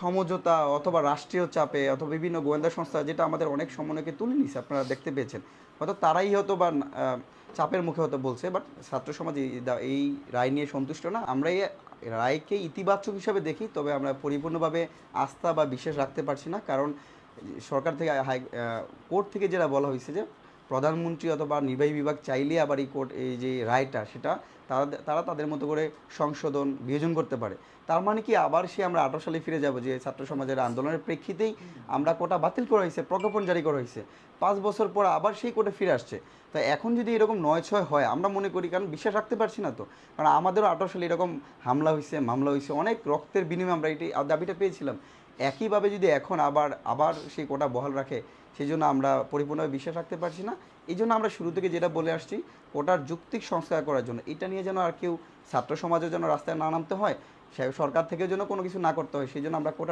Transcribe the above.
সমঝোতা অথবা রাষ্ট্রীয় চাপে অথবা বিভিন্ন গোয়েন্দা সংস্থা যেটা আমাদের অনেক সমন্বয়কে তুলে নিছে আপনারা দেখতে পেয়েছেন। হয়তো তারাই হয়তো বা চাপের মুখে হয়তো বলছে, বাট ছাত্র সমাজ এই রায় নিয়ে সন্তুষ্ট না। আমরা এই রায়কে ইতিবাচক হিসাবে দেখি, তবে আমরা পরিপূর্ণভাবে আস্থা বা বিশ্বাস রাখতে পারছি না। কারণ সরকার থেকে কোর্ট থেকে যেটা বলা হয়েছে যে প্রধানমন্ত্রী অথবা নির্বাহী বিভাগ চাইলে আবার এই কোর্ট এই যে রায়টা সেটা তারা তাদের মতো করে সংশোধন বিয়োজন করতে পারে। তার মানে কি আবার আমরা 18 সালে ফিরে যাব যে ছাত্র সমাজের আন্দোলনের প্রেক্ষিতেই আমরা কোটা বাতিল করা হয়েছে, প্রজ্ঞাপন জারি করা হয়েছে, 5 বছর পর আবার সেই কোর্টে ফিরে আসছে। তাই এখন যদি এরকম 9-6 হয় আমরা মনে করি, কারণ বিশ্বাস রাখতে পারছি না তো, কারণ আমাদেরও 18 সালে এরকম হামলা হয়েছে, মামলা হয়েছে, অনেক রক্তের বিনিময়ে আমরা এটি দাবিটা পেয়েছিলাম। একইভাবে যদি এখন আবার আবার সেই কোটা বহাল রাখে, সেই জন্য আমরা পরিপূর্ণভাবে বিশ্বাস রাখতে পারছি না। এই জন্য আমরা শুরু থেকে যেটা বলে আসছি, কোটার যৌক্তিক সংস্কার করার জন্য, এটা নিয়ে যেন আর কেউ ছাত্র সমাজের জন্য রাস্তায় না নামতে হয়, সরকার থেকেও যেন কোনো কিছু না করতে হয়, সেই জন্য আমরা কোটার